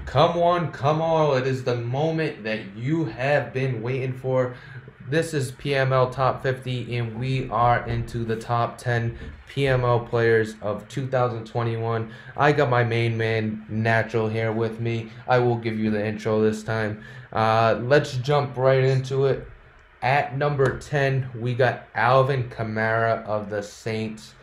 Come on, come on. It is the moment that you have been waiting for. This is PML Top 50, and we are into the top 10 PML players of 2021. I got my main man, Natural, here with me. I will give you the intro this time. Let's jump right into it. At number 10, we got Alvin Kamara of the Saints.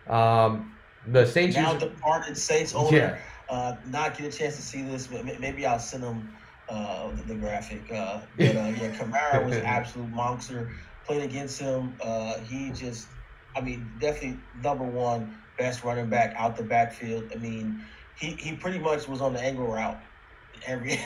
The Saints Now use. departed Saints owner. Yeah. Not get a chance to see this, but maybe I'll send him the graphic. Yeah, Kamara was an Yeah. absolute monster. Played against him. Definitely number one best running back out the backfield. I mean, he pretty much was on the angle route every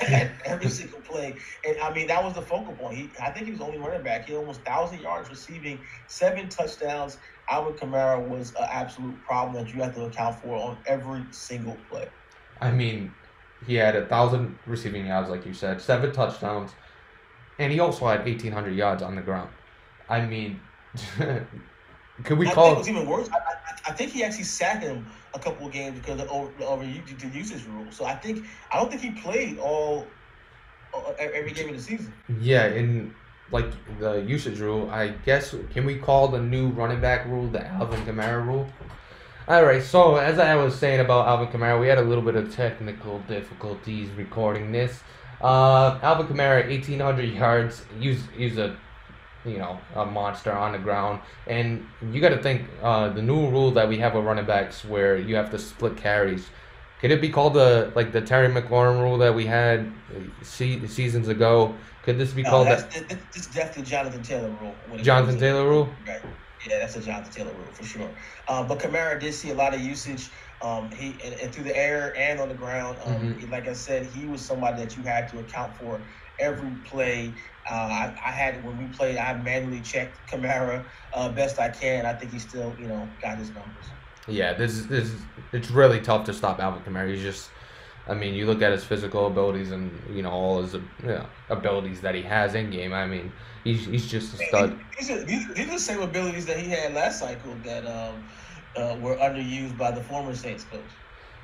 single play, and I mean that was the focal point. I think he was the only running back. He had almost 1,000 yards receiving, 7 touchdowns. Alvin Kamara was an absolute problem that you have to account for on every single play. I mean, he had 1,000 receiving yards, like you said, 7 touchdowns, and he also had 1,800 yards on the ground. I mean, could we I think it call was even worse. I think he actually sat him a couple of games because of the usage rule. So I don't think he played every game of the season. yeah, in like the usage rule, I guess, can we call the new running back rule the Alvin Kamara rule? All right, so as I was saying about Alvin Kamara, we had a little bit of technical difficulties recording this. Alvin Kamara, 1,800 yards. He's a monster on the ground. And you got to think the new rule that we have with running backs where you have to split carries. Could it be called the Terry McLaurin rule that we had seasons ago? Could this be No, called that this is definitely Jonathan Taylor rule when it comes Jonathan to Taylor rule? right. Yeah, that's a Jonathan Taylor rule for sure. But Kamara did see a lot of usage. And through the air and on the ground. Like I said, he was somebody that you had to account for every play. I had when we played, I manually checked Kamara best I can. I think he still, got his numbers. Yeah, this it's really tough to stop Alvin Kamara. He's just, I mean, you look at his physical abilities and all his abilities that he has in game. I mean, he's just a stud. These are the same abilities that he had last cycle that were underused by the former Saints coach.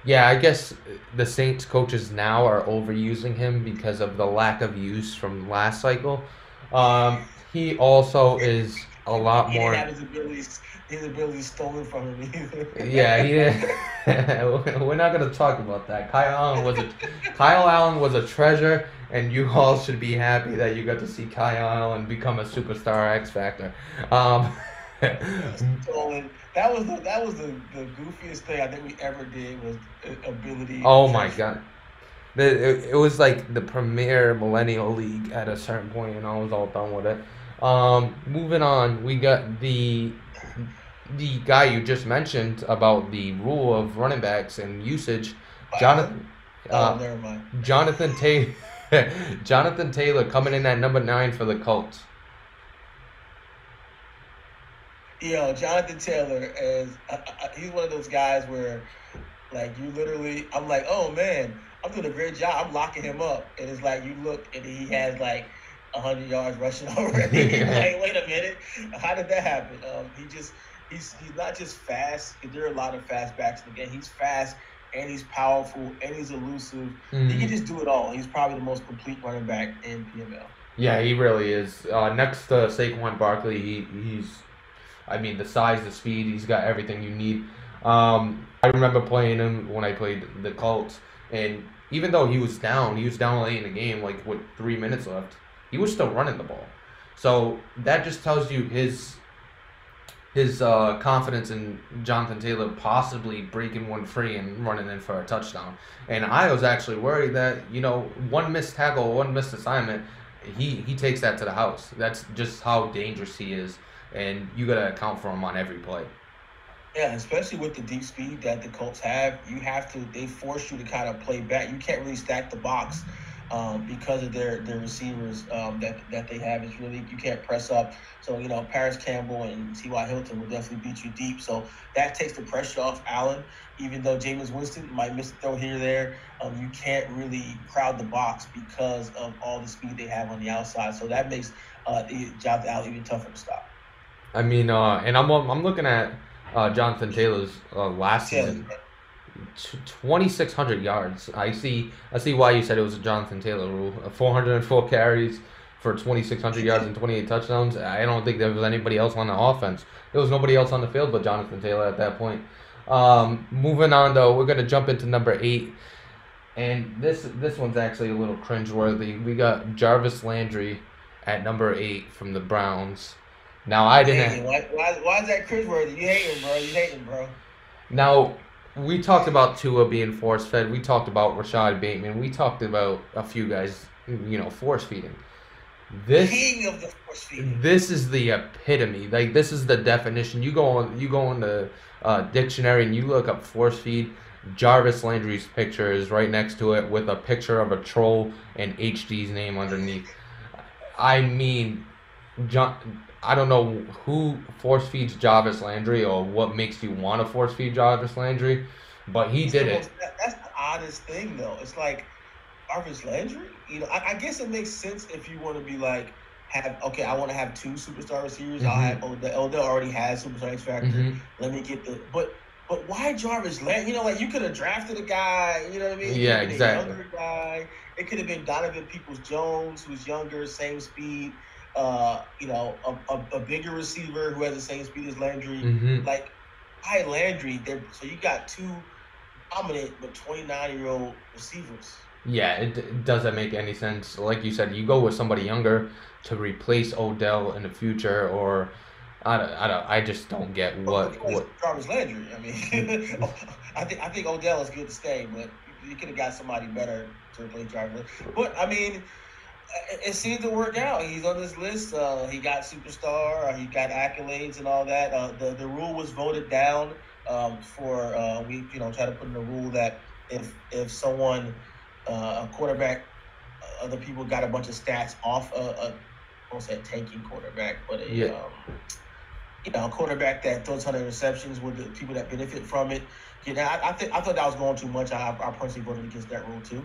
Yeah, I guess the Saints coaches now are overusing him because of the lack of use from last cycle. He also is a lot He didn't more. have his abilities stolen from him either. Yeah, we're not gonna talk about that. Kyle Allen was a treasure, and you all should be happy that you got to see Kyle Allen become a superstar X Factor. Um, Stolen. That was the goofiest thing I think we ever did was ability oh my treasure. God, it was like the premier millennial league at a certain point, and I was all done with it. Moving on, we got the guy you just mentioned about the rule of running backs and usage, Allen? Jonathan, Oh, uh, never mind. Jonathan Taylor, Jonathan Taylor coming in at number 9 for the Colts. Jonathan Taylor is he's one of those guys where like you literally I'm like, oh man, I'm doing a great job. I'm locking him up. And it's like you look and he has like 100 yards rushing already. You're like, wait a minute, how did that happen? He's not just fast. There are a lot of fast backs in the game. He's fast and he's powerful and he's elusive. He can Mm, just do it all. He's probably the most complete running back in PML. yeah, he really is. Next to Saquon Barkley, he's, I mean, the size, the speed, he's got everything you need. I remember playing him when I played the Colts, and even though he was down late in the game, like with 3 minutes left, he was still running the ball. So that just tells you his confidence in Jonathan Taylor possibly breaking one free and running in for a touchdown. And I was actually worried that one missed tackle, one missed assignment, he takes that to the house. That's just how dangerous he is, and you gotta account for him on every play. Yeah, especially with the deep speed that the Colts have, they force you to kind of play back. You can't really stack the box because of their receivers that they have. It's really, you can't press up. So, Paris Campbell and T.Y. Hilton will definitely beat you deep. So that takes the pressure off Allen, even though Jameis Winston might miss a throw here or there. You can't really crowd the box because of all the speed they have on the outside. So that makes the job to Allen even tougher to stop. I mean, and I'm looking at Jonathan Taylor's last Taylor, season. 2,600 yards. I see why you said it was a Jonathan Taylor rule. 404 carries for 2,600 yards and 28 touchdowns. I don't think there was anybody else on the offense. There was nobody else on the field but Jonathan Taylor at that point. Moving on though, we're gonna jump into number 8, and this one's actually a little cringeworthy. We got Jarvis Landry at number 8 from the Browns. Now I didn't. Why is that cringeworthy? You hate him, bro. You hate him, bro. Now, we talked about Tua being force-fed. We talked about Rashad Bateman. We talked about a few guys, force-feeding. King of the force-feeding. This is the epitome. Like, this is the definition. You go on the dictionary and you look up force-feed. Jarvis Landry's picture is right next to it with a picture of a troll and HD's name underneath. I mean, I don't know who force feeds Jarvis Landry or what makes you want to force feed Jarvis Landry, but he did it. That's the oddest thing, though. It's like Jarvis Landry. I guess it makes sense if you want to be like, I want to have 2 superstar receivers. Mm-hmm. I'll have Odell already has superstar X factor. Mm-hmm. Let me get but why Jarvis Landry? Like you could have drafted a guy. You know what I mean? Yeah, exactly. A younger guy. It could have been Donovan Peoples-Jones, who's younger, same speed. A bigger receiver who has the same speed as Landry. Mm-hmm. Like, why Landry? So you got 2 dominant but 29-year-old receivers. Yeah, it doesn't make any sense. Like you said, you go with somebody younger to replace Odell in the future, or I just don't get what Jarvis Landry. I mean, I think Odell is good to stay, but you could have got somebody better to replace Jarvis. But I mean, it seemed to work out. He's on this list. He got superstar. He got accolades and all that. The rule was voted down we try to put in a rule that if someone a quarterback, other people got a bunch of stats off I won't say a tanking quarterback, but a quarterback that throws 100 interceptions with the people that benefit from it. I thought that was going too much. I personally voted against that rule too.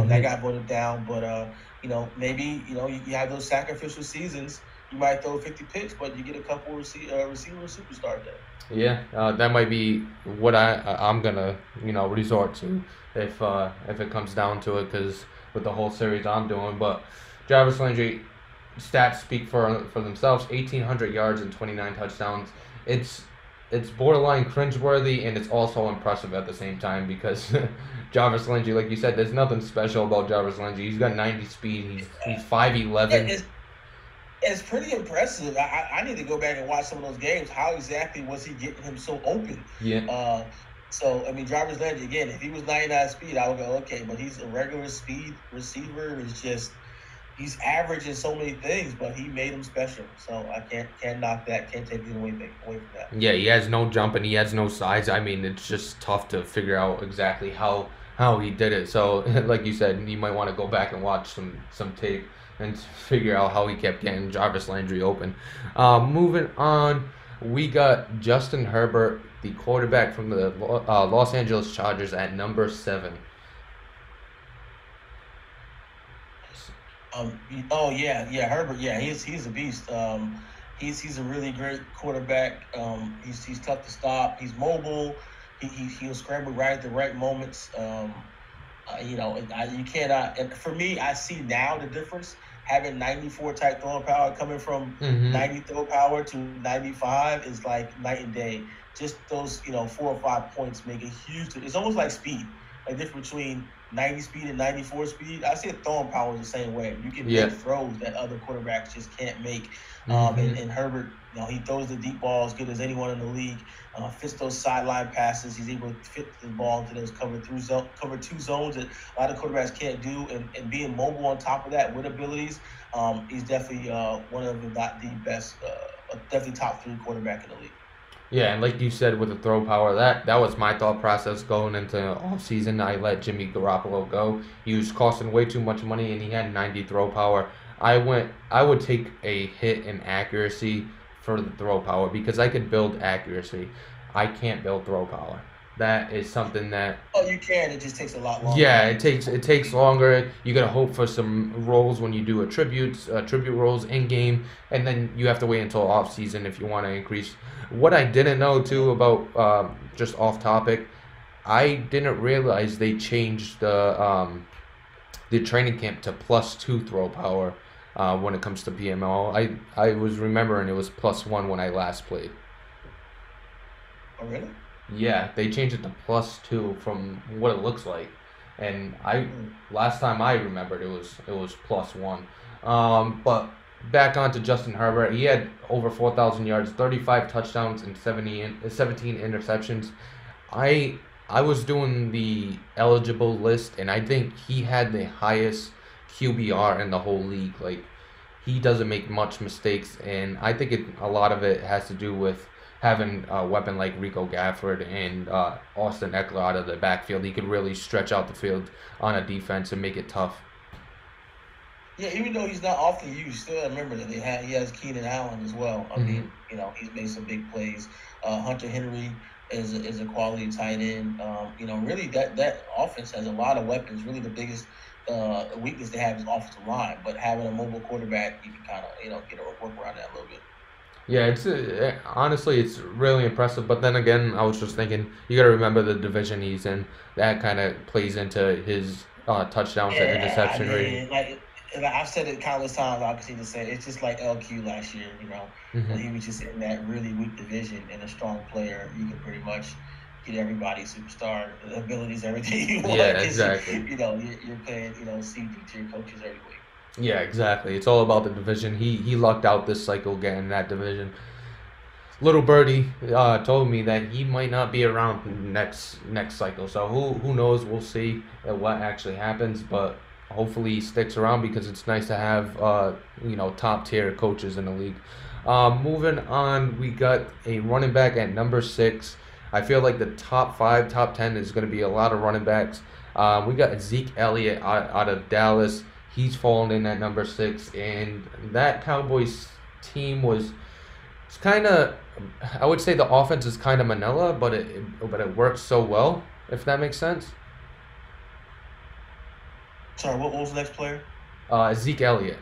That got voted down, but maybe you have those sacrificial seasons. You might throw 50 picks, but you get a couple receiver superstars there. Yeah, that might be what I'm gonna resort to if it comes down to it, because with the whole series I'm doing. But Jarvis Landry stats speak for themselves. 1,800 yards and 29 touchdowns. It's borderline cringeworthy, and it's also impressive at the same time, because Jarvis Landry, like you said, there's nothing special about Jarvis Landry. He's got 90 speed. He's 5'11". It's pretty impressive. I need to go back and watch some of those games. How exactly was he getting him so open? Yeah. So, I mean, Jarvis Landry, again, if he was 99 speed, I would go, okay, but he's a regular speed receiver. It's just he's average in so many things, but he made him special. So I can't knock that. Can't take it away from that. Yeah, he has no jump and he has no size. I mean, it's just tough to figure out exactly how he did it. So, like you said, you might want to go back and watch some tape and figure out how he kept getting Jarvis Landry open. Moving on, we got Justin Herbert, the quarterback from the Los Angeles Chargers, at number 7. Herbert. Yeah, he's a beast. He's a really great quarterback. He's tough to stop. He's mobile. He'll scramble right at the right moments. You cannot. And for me, I see now the difference. Having 94 type throwing power coming from 90 throw power to 95 is like night and day. Just those 4 or 5 points make a huge. It's almost like speed, like difference between 90 speed and 94 speed. I see throwing power is the same way. You can make throws that other quarterbacks just can't make. And Herbert, he throws the deep ball as good as anyone in the league. Fits those sideline passes. He's able to fit the ball into those cover 2 zones that a lot of quarterbacks can't do. And being mobile on top of that with abilities, he's definitely one of, if not the best, definitely top 3 quarterback in the league. Yeah, and like you said, with the throw power, that was my thought process going into off season. I let Jimmy Garoppolo go. He was costing way too much money, and he had 90 throw power. I would take a hit in accuracy for the throw power, because I could build accuracy. I can't build throw power. That is something that. Oh, you can. It just takes a lot longer. Yeah, it takes longer. You gotta hope for some rolls when you do tribute rolls in game, and then you have to wait until off season if you want to increase. What I didn't know too about just off topic, I didn't realize they changed the training camp to +2 throw power when it comes to PML. I was remembering it was +1 when I last played. Oh, really? Yeah, they changed it to +2 from what it looks like, and I Mm. last time I remembered it was +1. But back on to Justin Herbert, he had over 4,000 yards, 35 touchdowns, and 17 interceptions. I I was doing the eligible list, and I think he had the highest QBR in the whole league. Like he doesn't make much mistakes, and I think a lot of it has to do with having a weapon like Rico Gafford and Austin Eckler out of the backfield. He could really stretch out the field on a defense and make it tough. Yeah, even though he's not often used, still remember that he has Keenan Allen as well. I Hmm. mean, he's made some big plays. Hunter Henry is a quality tight end. Really that offense has a lot of weapons. Really, the biggest weakness they have is offensive line. But having a mobile quarterback, you can kind of get a work around that a little bit. Yeah, it's honestly it's really impressive. But then again, I was just thinking you got to remember the division he's in. That kind of plays into his touchdowns to Yeah, I interception rating. mean, like I've said it countless times. I'll continue to say it. It's just like LQ last year. When Hmm. he was just in that really weak division and a strong player, you can pretty much get everybody superstar abilities, everything you want Yeah, because exactly. you're playing CD to your coaches every week. Yeah, exactly. It's all about the division. He lucked out this cycle getting that division. Little birdie told me that he might not be around next cycle. So who knows? We'll see what actually happens. But hopefully he sticks around because it's nice to have top tier coaches in the league. Moving on, we got a running back at number 6. I feel like the top 5, top 10 is going to be a lot of running backs. We got Zeke Elliott out of Dallas. He's fallen in at number 6, and that Cowboys team was it's kind of I would say the offense is kind of manila, but it works so well if that makes sense. Sorry, what was the next player? Zeke Elliott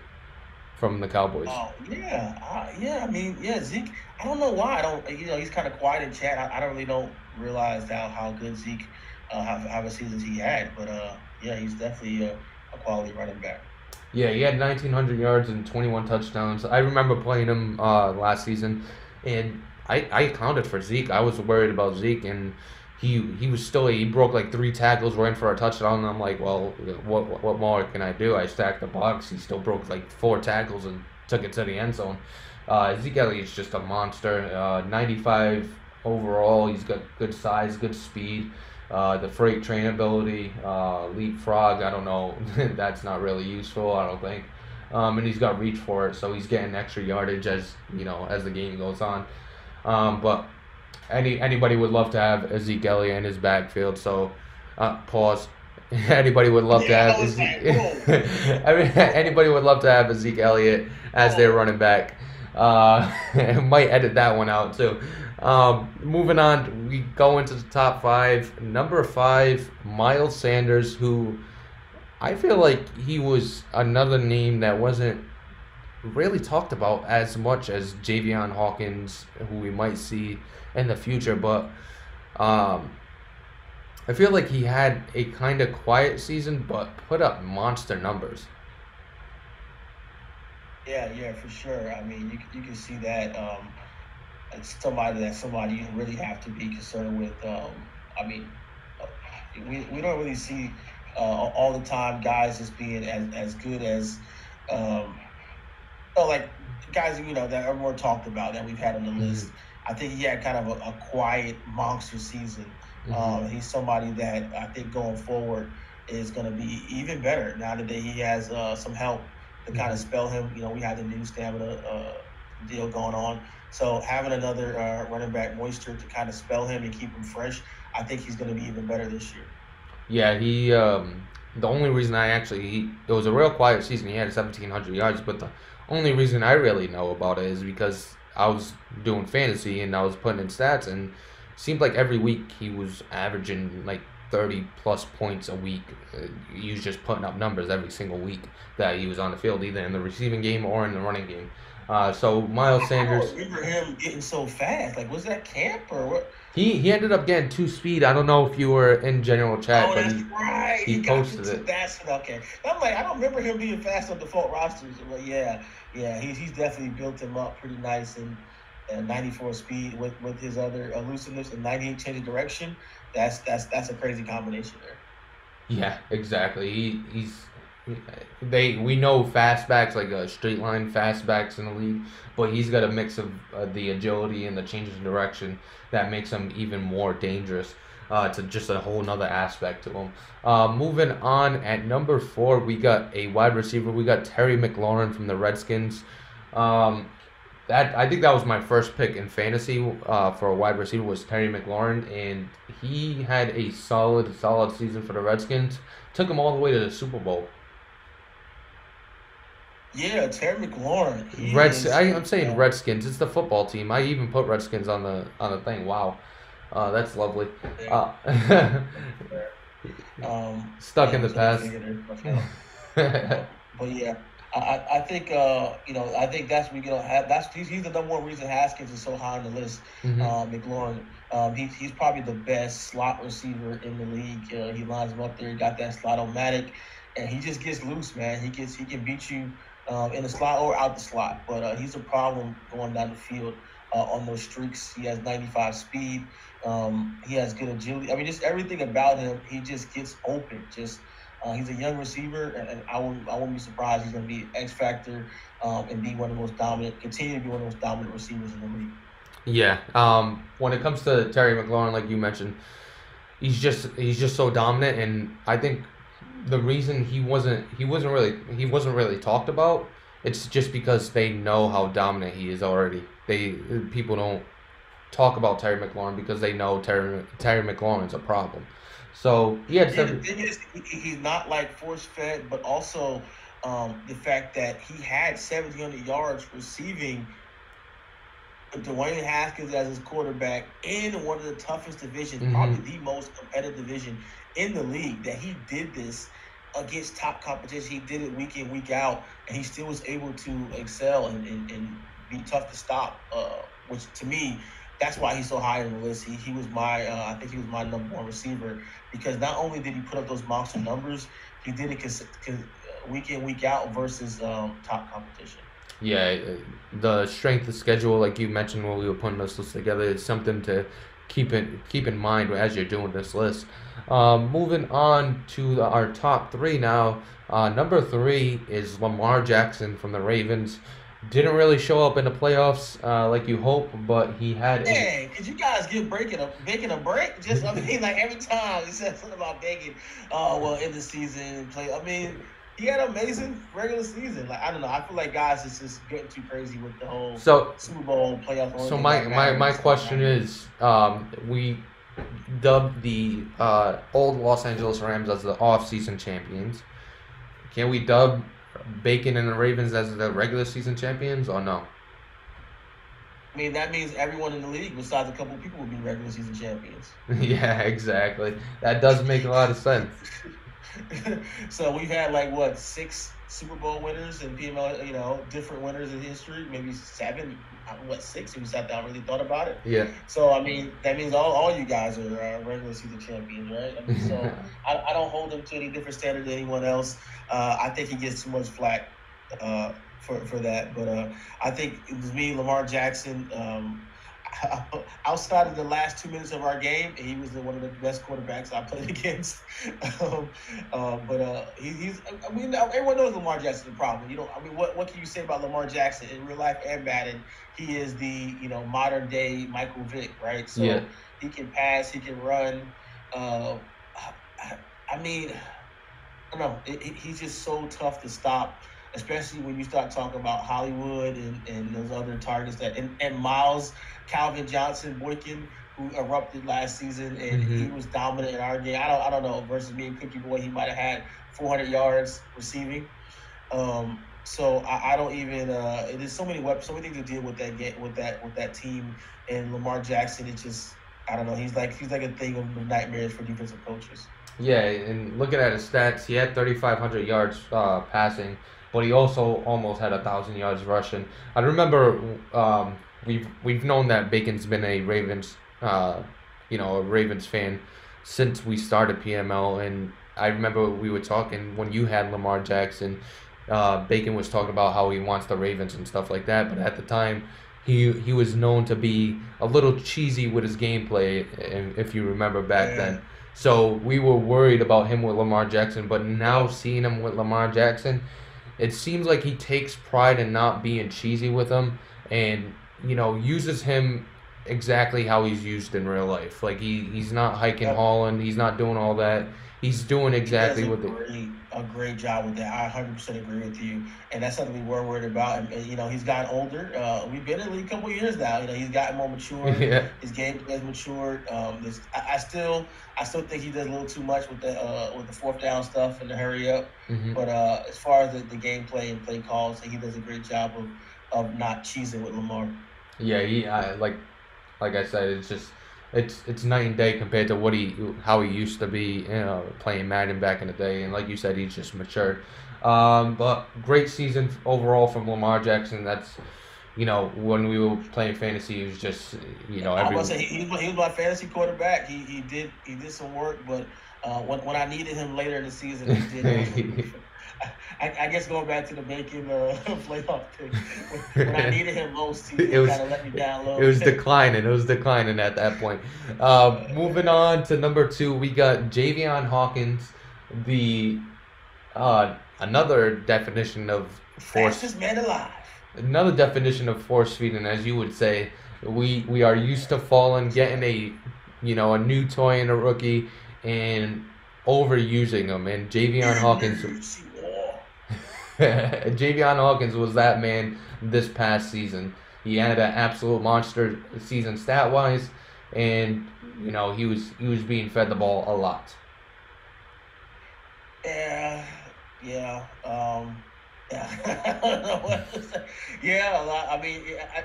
from the Cowboys. Oh yeah, yeah. I mean, yeah, Zeke. I don't know why I don't. He's kind of quiet in chat. I don't really don't realize how good Zeke, how a seasons he had. But yeah, he's definitely a quality running back. Yeah, he had 1,900 yards and 21 touchdowns. I remember playing him last season, and I accounted for Zeke. I was worried about Zeke, and he was still he broke like 3 tackles, ran for a touchdown. And I'm like, well, what more can I do? I stacked the box. He still broke like 4 tackles and took it to the end zone. Zeke Elliott's just a monster. 95 overall. He's got good size, good speed. The freight train ability, leapfrog. I don't know. That's not really useful. I don't think. And he's got reach for it, so he's getting extra yardage as the game goes on. But anybody would love to have Zeke Elliott in his backfield. So pause. Anybody would love to Yeah, have I was like, whoa. I mean, anybody would love to have Zeke Elliott as their running back. Might edit that one out too. Moving on, we go into the top 5. Number 5, Miles Sanders, who I feel like he was another name that wasn't really talked about as much as Javion Hawkins, who we might see in the future. But um, I feel like he had a kind of quiet season, but put up monster numbers. Yeah, for sure. I mean, you can see that. It's somebody you really have to be concerned with. I mean, uh, we don't really see all the time guys just being as good as um, like guys that are more talked about that we've had on the Hmm. list. I think he had kind of a quiet monster season. Hmm. He's somebody that I think going forward is going to be even better now that he has some help to kind of Hmm. spell him. We had the new stamina deal going on, so having another running back moisture to kind of spell him and keep him fresh, I think he's going to be even better this year. Yeah, the only reason it was a real quiet season. He had 1,700 yards, but the only reason I really know about it is because I was doing fantasy and I was putting in stats, and it seemed like every week he was averaging like 30 plus points a week. He was just putting up numbers every single week that he was on the field, either in the receiving game or in the running game. So Miles I don't Sanders, remember him getting so fast. Like, was that camp or what? he ended up getting 2 speed. I don't know if you were in general chat, Oh, but that's right. He he got the posted two. it. That's okay. I'm like, I don't remember him being fast on default rosters. But yeah, he's definitely built him up pretty nice and 94 speed with his other elusiveness and 98 change of direction. That's a crazy combination there. Yeah, exactly. We know fastbacks like straight line fastbacks in the league, but he's got a mix of the agility and the changes in direction that makes him even more dangerous. To just a whole nother aspect to him. Moving on at number 4, we got a wide receiver. We got Terry McLaurin from the Redskins. Um, that I think that was my first pick in fantasy for a wide receiver was Terry McLaurin, and he had a solid season for the Redskins. Took him all the way to the Super Bowl. Yeah, Terry McLaurin. He is. I'm saying Redskins. It's the football team. I even put Redskins on the thing. Wow, that's lovely. Uh, stuck in the past. But yeah, I think I think that's he's the number one reason Haskins is so high on the list. McLaurin, he's probably the best slot receiver in the league. He lines him up there. He got that slot-o-matic, and he just gets loose, man. He can beat you in the slot or out the slot, but he's a problem going down the field on those streaks. He has 95 speed. He has good agility. I mean, just everything about him. He just gets open. He's a young receiver, and I wouldn't be surprised he's going to be X factor and be one of the most dominant, continue to be one of the most dominant receivers in the league. Yeah. When it comes to Terry McLaurin, like you mentioned, he's just so dominant, and I think the reason he wasn't really talked about, it's just because they know how dominant he is already. People don't talk about Terry McLaurin because they know Terry McLaurin's a problem. So the thing is, he's not like force fed, but also the fact that he had 1,700 yards receiving with Dwayne Haskins as his quarterback in one of the toughest divisions, probably the most competitive division in the league. That he did this against top competition. He did it week in, week out, and he still was able to excel and be tough to stop. Which to me, that's why he's so high on the list. He was I think he was my number one receiver because not only did he put up those monster numbers, he did it week in, week out versus top competition. Yeah, the strength of schedule, like you mentioned when we were putting this list together, is something to keep in mind as you're doing this list. Moving on to our top 3 now. Number 3 is Lamar Jackson from the Ravens. Didn't really show up in the playoffs like you hope, but he had. Hey, could you guys give making a break? Just I mean, like every time he said something about begging. In the season play. I mean, he had an amazing regular season. Like I don't know, I feel like guys is just getting too crazy with the whole Super Bowl playoff. So my question is, we dubbed the old Los Angeles Rams as the off-season champions. Can we dub Bacon and the Ravens as the regular season champions or no? I mean, that means everyone in the league besides a couple of people will be regular season champions. Yeah, exactly. That does make a lot of sense. So we've had 6 Super Bowl winners and PML, different winners in history, maybe 7, 6 if you sat down and really thought about it. Yeah. So I mean, that means all you guys are regular season champions, right? I mean, so I don't hold him to any different standard than anyone else. I think he gets too much flack for that, but I think it was me, Lamar Jackson. Outside of the last 2 minutes of our game, he was one of the best quarterbacks I played against. He's. I mean, everyone knows Lamar Jackson's a problem. What can you say about Lamar Jackson in real life and Madden? He is the modern day Michael Vick, right? So yeah. He can pass, he can run. I mean, I don't know. He's just so tough to stop. Especially when you start talking about Hollywood and those other targets and Miles, Calvin Johnson, Boykin, who erupted last season, and he was dominant in our game. I don't know, versus me and Cookie Boy, he might have had 400 yards receiving. So I don't even. There's so many things to deal with that game, with that team, and Lamar Jackson. It's just I don't know. He's like a thing of nightmares for defensive coaches. Yeah, and looking at his stats, he had 3,500 yards passing. but he also almost had 1,000 yards rushing. I remember we've known that Bacon's been a Ravens a Ravens fan since we started PML, and I remember we were talking when you had Lamar Jackson. Bacon was talking about how he wants the Ravens and stuff like that, but at the time, he was known to be a little cheesy with his gameplay, if you remember back then. So we were worried about him with Lamar Jackson, but now seeing him with Lamar Jackson, it seems like he takes pride in not being cheesy with him, and uses him exactly how he's used in real life. Like he's not hiking, hauling, he's not doing all that. He's doing exactly what a great job with that. I 100% agree with you, and that's something we were worried about. And he's gotten older. We've been in the league a couple of years now. He's gotten more mature. Yeah. His game has matured. I still think he does a little too much with the fourth down stuff and the hurry up. Mm-hmm. But as far as the gameplay and play calls, he does a great job of not cheesing with Lamar. Yeah, like I said, it's just it's night and day compared to how he used to be, playing Madden back in the day. And like you said, he's just matured. But great season overall from Lamar Jackson. That's when we were playing fantasy, he was just I was say he was my fantasy quarterback. He did some work, but when I needed him later in the season, he did. I guess going back to the Bacon playoff thing, when I needed him most, he kind of let me down low. It was declining at that point. Moving on to number 2, we got Javion Hawkins, the another definition of force. Fastest man alive. Another definition of force feeding, as you would say. We are used to falling, getting a new toy in a rookie, and overusing them. And Javion Hawkins. Javion Hawkins was that man this past season. He had an absolute monster season stat-wise, and he was being fed the ball a lot. Yeah. I don't know what to say. Yeah, I mean,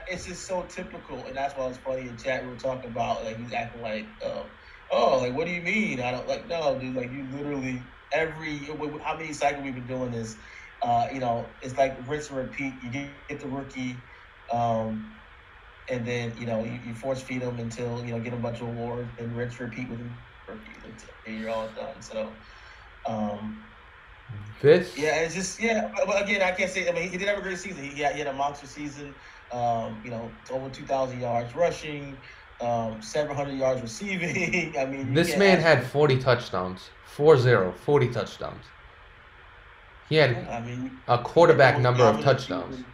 it's just so typical, and that's why it's funny in chat we were talking about, like, he's acting like, like, what do you mean? I don't, like, no, dude, like, you literally, how many cycles we've been doing this, it's like rinse and repeat. You get the rookie, and then, you force feed them until, get a bunch of awards, and rinse and repeat with them, until you're all done, so, it's just, but again, I can't say, I mean, he did have a great season. He had a monster season, over 2,000 yards rushing, 700 yards receiving. I mean, this man had 40 touchdowns, 40 touchdowns. He had a quarterback number of touchdowns.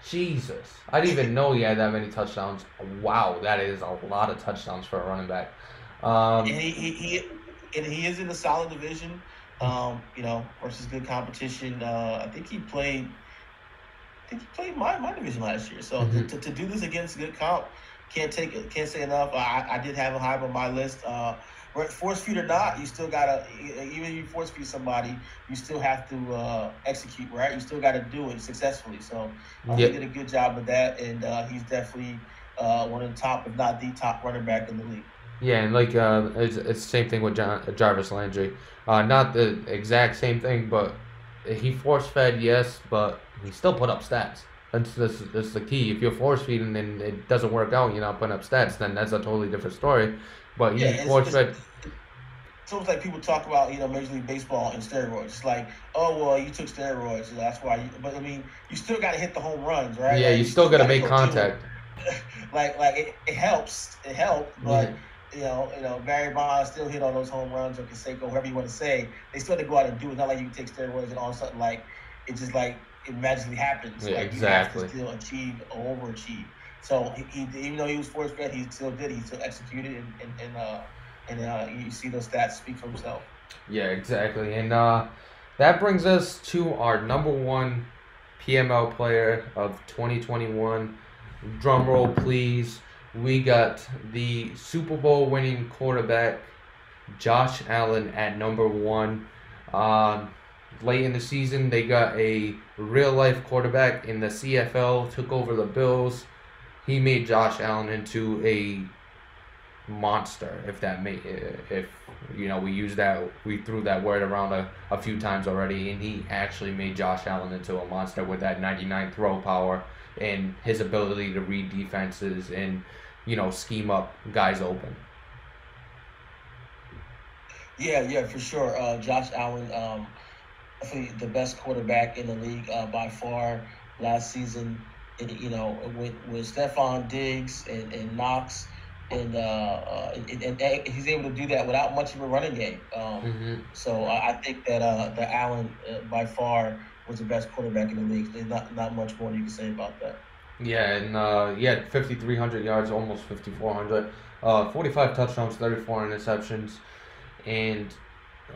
Jesus. I didn't even know he had that many touchdowns. Wow, that is a lot of touchdowns for a running back. And he is in a solid division. Versus good competition. I think he played my division last year. So to do this against good comp, can't say enough. I did have a high on my list. Force feed or not, you still gotta, even if you force feed somebody, you still have to execute, right? You still gotta do it successfully. So he did a good job with that, and he's definitely one of the top, if not the top running back in the league. Yeah, and like it's the same thing with Jarvis Landry. Not the exact same thing, but he force-fed, yes, but he still put up stats. That's the key. If you're force-feeding and it doesn't work out, you're not putting up stats, then that's a totally different story. But he force-fed. It's almost like people talk about, Major League Baseball and steroids. It's like, oh, well, you took steroids, so that's why. But, I mean, you still got to hit the home runs, right? Yeah, like, you still got to make contact. It helps. It helped, but... Barry Bonds still hit all those home runs, or Canseco, whoever you want to say. They still have to go out and do it. It's not like you can take steroids and all of a sudden, like, it just, like, it magically happens. Yeah, like, exactly. You have to still achieve or overachieve. So, he even though he was force-fed, he still did. He still executed, and you see those stats speak for himself. Yeah, exactly. And that brings us to our number 1 PML player of 2021. Drum roll, please. We got the Super Bowl winning quarterback, Josh Allen, at number 1. Late in the season, they got a real-life quarterback in the CFL, took over the Bills. He made Josh Allen into monster. If we threw that word around a few times already, and he actually made Josh Allen into a monster with that 99 throw power and his ability to read defenses and scheme up guys open. Yeah, for sure. Josh Allen, definitely the best quarterback in the league by far last season. With Stephon Diggs and Knox, and he's able to do that without much of a running game. So I think that Allen by far was the best quarterback in the league. There's not much more you can say about that. Yeah, and he had 5,300 yards, almost 5,400, 45 touchdowns, 34 interceptions, and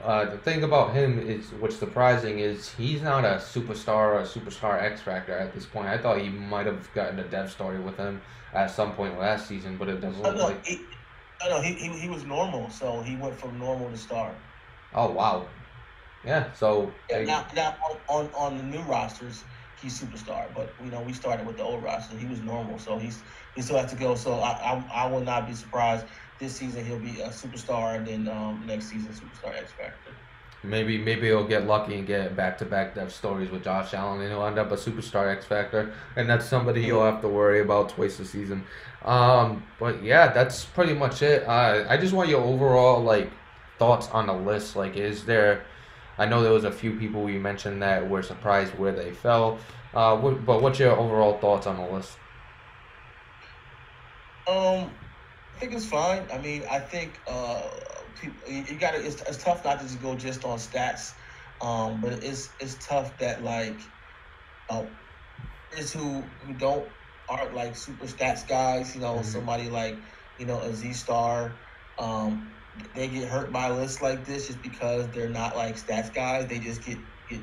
the thing about him is what's surprising is he's not a superstar or a superstar X factor at this point. I thought he might have gotten a dev story with him at some point last season, but it doesn't look like. He was normal, so he went from normal to star. Oh wow, yeah. So now on the new rosters, he's superstar. But we started with the old roster. He was normal, so he still has to go. So I will not be surprised this season he'll be a superstar, and then next season superstar X factor. Maybe he'll get lucky and get back-to-back dev stories with Josh Allen, and he'll end up a superstar X factor, and that's somebody you'll have to worry about twice a season. But yeah, that's pretty much it. I just want your overall thoughts on the list. Is there? I know there was a few people we mentioned that were surprised where they fell. But what's your overall thoughts on the list? I think it's fine. I mean, I think you got to. It's tough not to just go just on stats, but it's tough that is who aren't super stats guys. Somebody a Z Star. They get hurt by lists like this just because they're not stats guys. They just get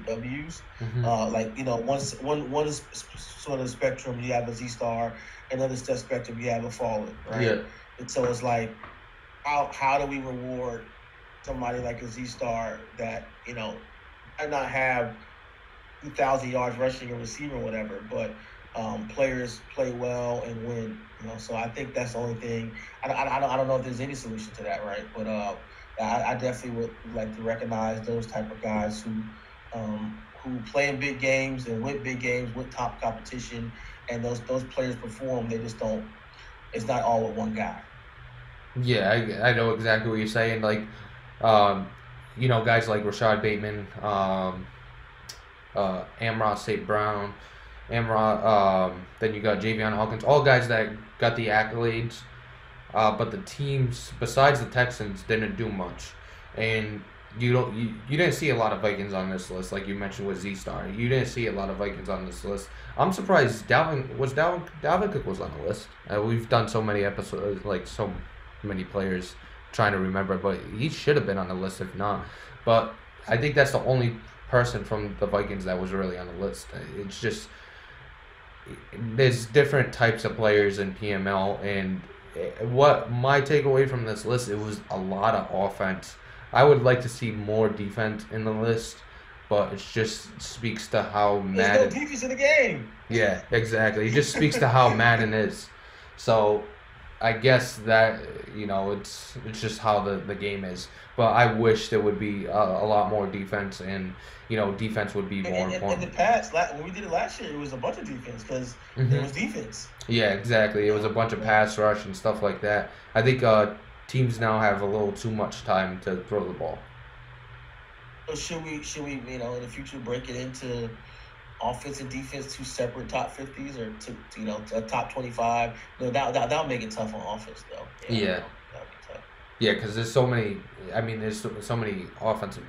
W's. One sort of spectrum you have a Z Star, another spectrum you have a Fallen, right? Yeah. And so it's how do we reward somebody like a Z Star that might not have 2,000 yards rushing or receiving or whatever, but players play well and win. So I think that's the only thing. I don't know if there's any solution to that, right? But I definitely would like to recognize those type of guys who play in big games and win big games with top competition, and those players perform. They just don't. It's not all with one guy. Yeah, I know exactly what you're saying. Guys like Rashad Bateman, Amon St. Brown, then you got Javion Hawkins, all guys that got the accolades, but the teams besides the Texans didn't do much, and you didn't see a lot of Vikings on this list, like you mentioned with Z Star. You didn't see a lot of Vikings on this list. I'm surprised Dalvin Cook was on the list. We've done so many episodes, so many players, trying to remember, but he should have been on the list if not. But I think that's the only person from the Vikings that was really on the list. It's just there's different types of players in PML, and what my takeaway from this list, it was a lot of offense. I would like to see more defense in the list, but it just speaks to how Madden. There's no defense in the game. Yeah, exactly. It just speaks to how Madden is. So I guess that it's just how the game is. But I wish there would be a lot more defense, and defense would be more important. In the past, when we did it last year, it was a bunch of defense because there was defense. Yeah, exactly. It was a bunch of pass rush and stuff like that. I think teams now have a little too much time to throw the ball. So should we in the future break it into offense and defense, two separate top 50s, or a top 25? That'll make it tough on offense though. Yeah. That'll be tough. Yeah, because there's so many. I mean, there's so many offensive.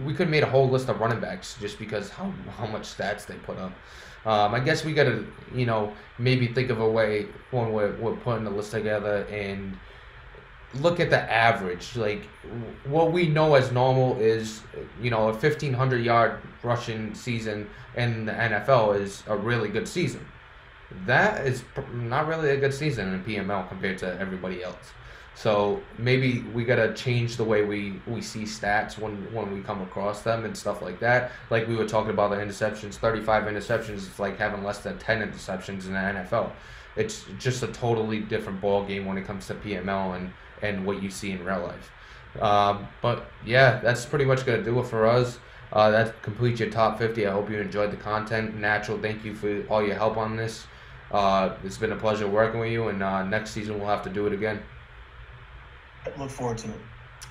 We could have made a whole list of running backs just because how much stats they put up. I guess we gotta maybe think of a way when we're putting the list together and look at the average. What we know as normal is a 1,500-yard rushing season in the NFL is a really good season. That is not really a good season in PML compared to everybody else. So maybe we gotta change the way we see stats when we come across them and stuff like that. Like we were talking about the interceptions, 35 interceptions is like having less than 10 interceptions in the NFL. It's just a totally different ball game when it comes to PML, and and what you see in real life. But yeah, that's pretty much gonna do it for us. That completes your top 50. I hope you enjoyed the content. Natural, thank you for all your help on this. It's been a pleasure working with you, and next season we'll have to do it again. Look forward to it.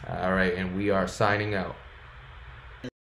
All right, and we are signing out.